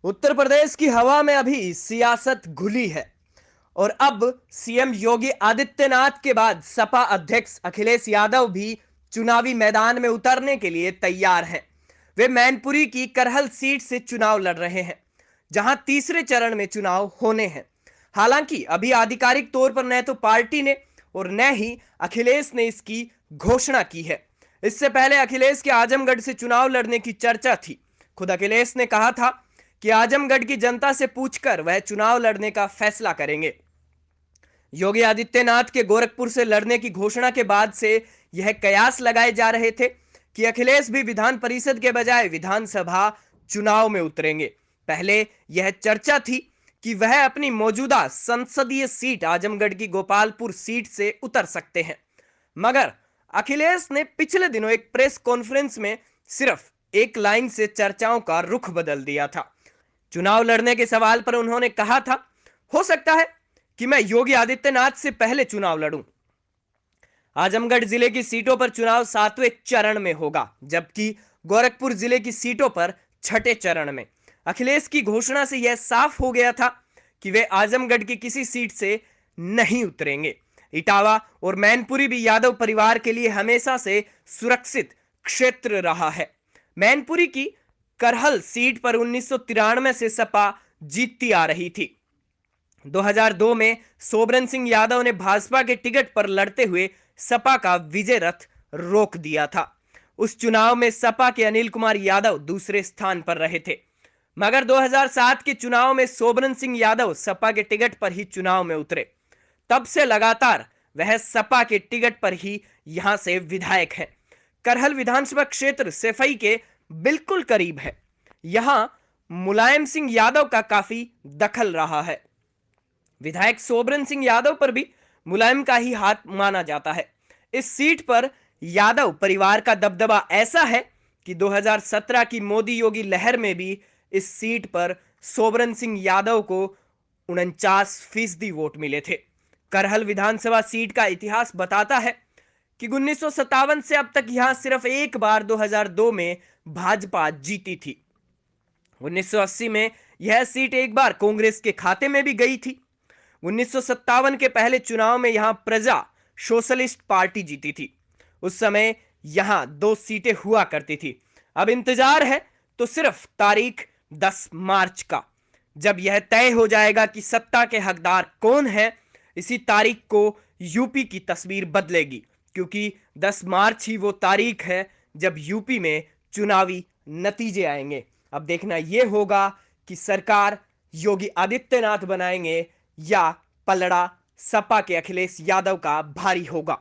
उत्तर प्रदेश की हवा में अभी सियासत घुली है और अब सीएम योगी आदित्यनाथ के बाद सपा अध्यक्ष अखिलेश यादव भी चुनावी मैदान में उतरने के लिए तैयार हैं। वे मैनपुरी की करहल सीट से चुनाव लड़ रहे हैं, जहां तीसरे चरण में चुनाव होने हैं। हालांकि अभी आधिकारिक तौर पर न तो पार्टी ने और न ही अखिलेश ने इसकी घोषणा की है। इससे पहले अखिलेश के आजमगढ़ से चुनाव लड़ने की चर्चा थी। खुद अखिलेश ने कहा था कि आजमगढ़ की जनता से पूछकर वह चुनाव लड़ने का फैसला करेंगे। योगी आदित्यनाथ के गोरखपुर से लड़ने की घोषणा के बाद से यह कयास लगाए जा रहे थे कि अखिलेश भी विधान परिषद के बजाय विधानसभा चुनाव में उतरेंगे। पहले यह चर्चा थी कि वह अपनी मौजूदा संसदीय सीट आजमगढ़ की गोपालपुर सीट से उतर सकते हैं, मगर अखिलेश ने पिछले दिनों एक प्रेस कॉन्फ्रेंस में सिर्फ एक लाइन से चर्चाओं का रुख बदल दिया था। चुनाव लड़ने के सवाल पर उन्होंने कहा था, हो सकता है कि मैं योगी आदित्यनाथ से पहले चुनाव लड़ूं। आजमगढ़ जिले की सीटों पर चुनाव 7वें चरण में होगा, जबकि गोरखपुर जिले की सीटों पर छठे चरण में। अखिलेश की घोषणा से यह साफ हो गया था कि वे आजमगढ़ की किसी सीट से नहीं उतरेंगे। इटावा और मैनपुरी भी यादव परिवार के लिए हमेशा से सुरक्षित क्षेत्र रहा है। मैनपुरी की करहल सीट पर 1993 से सपा जीतती आ रही थी। 2002 में सोबरन सिंह यादव ने भाजपा के टिकट पर लड़ते हुए सपा का विजय रथ रोक दिया था। उस चुनाव में सपा के अनिल कुमार यादव दूसरे स्थान पर रहे थे, मगर 2007 के चुनाव में सोबरन सिंह यादव सपा के टिकट पर ही चुनाव में उतरे। तब से लगातार वह सपा के टिकट पर ही यहां से विधायक हैं। करहल विधानसभा क्षेत्र सैफई के बिल्कुल करीब है। यहां मुलायम सिंह यादव का काफी दखल रहा है। विधायक सोबरन सिंह यादव पर भी मुलायम का ही हाथ माना जाता है। इस सीट पर यादव परिवार का दबदबा ऐसा है कि 2017 की मोदी योगी लहर में भी इस सीट पर सोबरन सिंह यादव को 49% वोट मिले थे। करहल विधानसभा सीट का इतिहास बताता है कि 1957 से अब तक यहां सिर्फ एक बार 2002 में भाजपा जीती थी। 1980 में यह सीट एक बार कांग्रेस के खाते में भी गई थी। 1957 के पहले चुनाव में यहां प्रजा सोशलिस्ट पार्टी जीती थी। उस समय यहां 2 सीटें हुआ करती थी। अब इंतजार है तो सिर्फ तारीख 10 मार्च का, जब यह तय हो जाएगा कि सत्ता के हकदार कौन है। इसी तारीख को यूपी की तस्वीर बदलेगी, क्योंकि 10 मार्च ही वो तारीख है जब यूपी में चुनावी नतीजे आएंगे। अब देखना यह होगा कि सरकार योगी आदित्यनाथ बनाएंगे या पलड़ा सपा के अखिलेश यादव का भारी होगा।